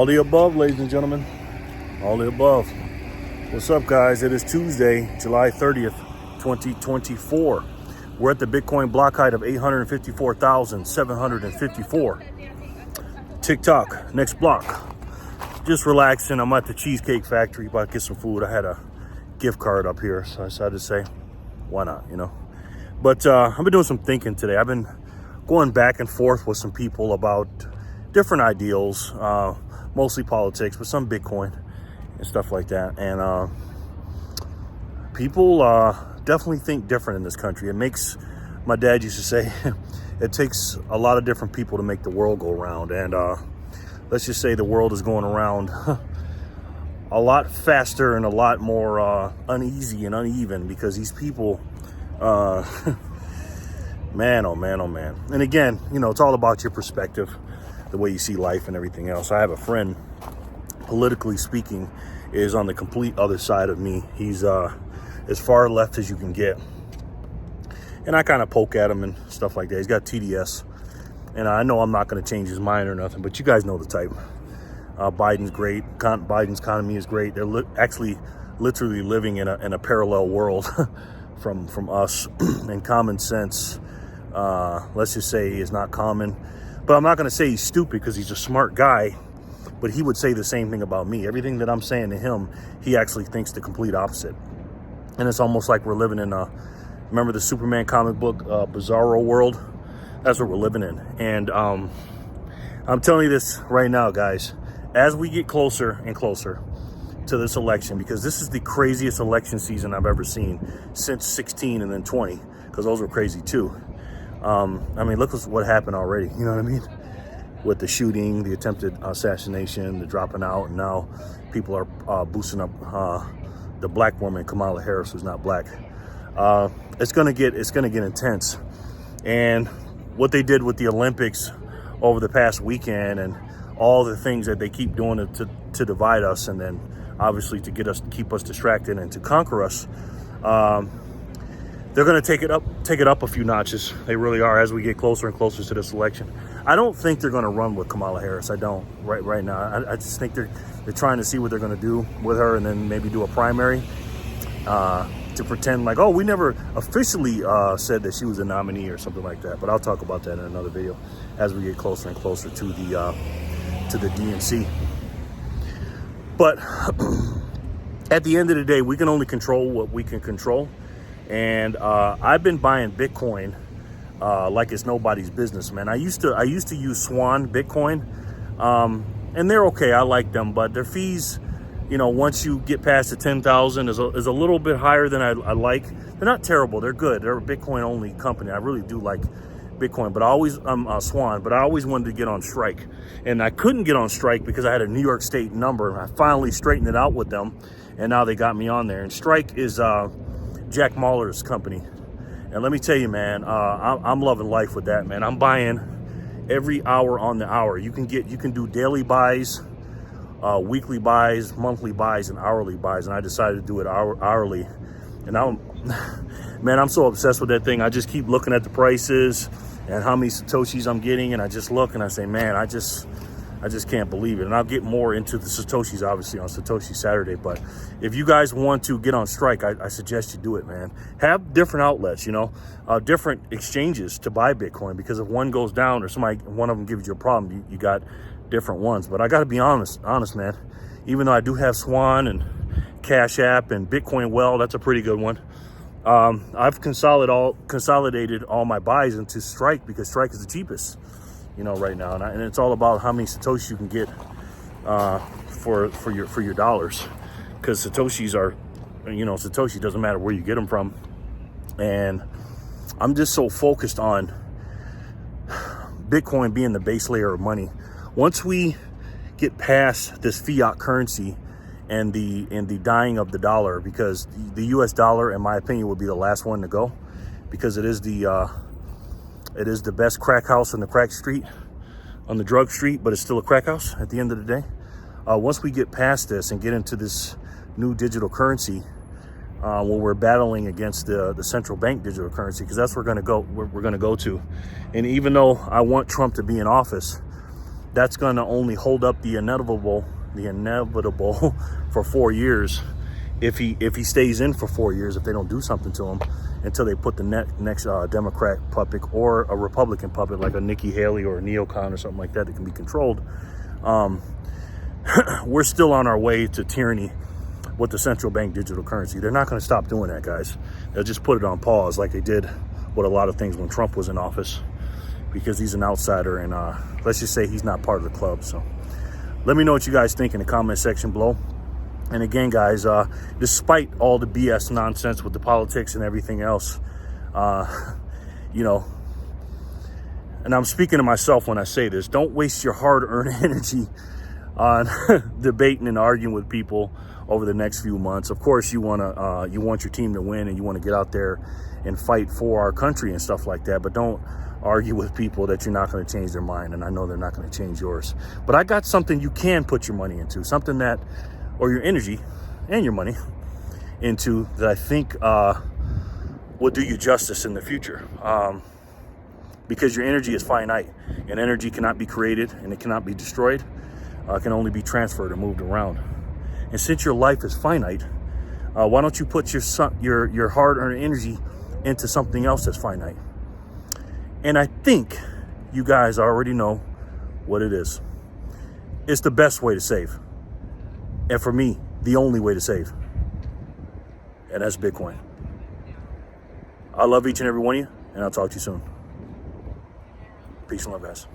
All the above, ladies and gentlemen. All the above. What's up, guys? It is Tuesday, July 30th, 2024. We're at the Bitcoin block height of 854,754. TikTok, next block. Just relaxing. I'm at the Cheesecake Factory about to get some food. I had a gift card up here, so I decided to say, why not, you know? But I've been doing some thinking today. I've been going back and forth with some people about different ideals, mostly politics, but some Bitcoin and stuff like that. And people definitely think different in this country. It makes, my dad used to say, it takes a lot of different people to make the world go around. And let's just say the world is going around a lot faster and a lot more uneasy and uneven because these people, man, oh man, oh man. And again, you know, it's all about your perspective, the way you see life and everything else. I have a friend, politically speaking, is on the complete other side of me. He's as far left as you can get. And I kind of poke at him and stuff like that. He's got TDS. And I know I'm not going to change his mind or nothing, but you guys know the type. Biden's great. Biden's economy is great. They're actually literally living in a parallel world from us. And common sense, let's just say, is not common. But I'm not going to say he's stupid because he's a smart guy. But he would say the same thing about me. Everything that I'm saying to him, he actually thinks the complete opposite. And it's almost like we're living in remember the Superman comic book, Bizarro world? That's what we're living in. And I'm telling you this right now, guys, as we get closer and closer to this election, because this is the craziest election season I've ever seen since 16 and then 20, because those were crazy too. I mean, look what happened already, you know what I mean? With the shooting, the attempted assassination, the dropping out, and now people are boosting up the black woman, Kamala Harris, who's not black. It's gonna get intense. And what they did with the Olympics over the past weekend and all the things that they keep doing to divide us, and then obviously to keep us distracted and to conquer us, they're going to take it up a few notches. They really are, as we get closer and closer to this election. I don't think they're going to run with Kamala Harris. I don't right now. I just think they're trying to see what they're going to do with her, and then maybe do a primary to pretend like, oh, we never officially said that she was a nominee or something like that. But I'll talk about that in another video as we get closer and closer to the DNC. But at the end of the day, we can only control what we can control. And I've been buying Bitcoin like it's nobody's business, man. I used to use Swan Bitcoin, and they're okay. I like them, but their fees, you know, once you get past the 10,000, is a little bit higher than I like. They're not terrible. They're good. They're a Bitcoin only company. I really do like Bitcoin, but Swan. But I always wanted to get on Strike, and I couldn't get on Strike because I had a New York State number. I finally straightened it out with them, and now they got me on there. And Strike is Jack Mahler's company, and let me tell you, man, I'm loving life with that, man. I'm buying every hour on the hour. You can do daily buys, weekly buys, monthly buys, and hourly buys, and I decided to do it hourly. And I'm so obsessed with that thing. I just keep looking at the prices and how many Satoshis I'm getting, and I just look and I say, man, I just can't believe it. And I'll get more into the Satoshis, obviously, on Satoshi Saturday. But if you guys want to get on Strike, I suggest you do it, man. Have different outlets, you know, different exchanges to buy Bitcoin, because if one goes down or one of them gives you a problem, you got different ones. But I got to be honest, man. Even though I do have Swan and Cash App and Bitcoin Well, that's a pretty good one. I've consolidated all my buys into Strike because Strike is the cheapest, you know, right now, and it's all about how many Satoshis you can get for your dollars, because Satoshis are, you know, Satoshi doesn't matter where you get them from. And I'm just so focused on Bitcoin being the base layer of money. Once we get past this fiat currency and the dying of the dollar, because the US dollar, in my opinion, will be the last one to go, because it is the best crack house on the crack street, on the drug street, but it's still a crack house at the end of the day. Once we get past this and get into this new digital currency, where we're battling against the central bank digital currency, because that's where we're going to go to. And even though I want Trump to be in office, that's going to only hold up the inevitable for 4 years. If he stays in for 4 years, if they don't do something to him until they put the next Democrat puppet or a Republican puppet like a Nikki Haley or a neocon or something like that that can be controlled, we're still on our way to tyranny with the central bank digital currency. They're not going to stop doing that, guys. They'll just put it on pause like they did with a lot of things when Trump was in office, because he's an outsider, and let's just say he's not part of the club. So let me know what you guys think in the comment section below. And again, guys, despite all the BS nonsense with the politics and everything else, you know, and I'm speaking to myself when I say this, don't waste your hard-earned energy on debating and arguing with people over the next few months. Of course, you want your team to win, and you want to get out there and fight for our country and stuff like that. But don't argue with people that you're not going to change their mind, and I know they're not going to change yours. But I got something you can put your money into, something that, or your energy and your money into, that I think will do you justice in the future. Because your energy is finite, and energy cannot be created and it cannot be destroyed. It can only be transferred or moved around. And since your life is finite, why don't you put your hard-earned energy into something else that's finite? And I think you guys already know what it is. It's the best way to save. And for me, the only way to save. And that's Bitcoin. I love each and every one of you, and I'll talk to you soon. Peace and love, guys.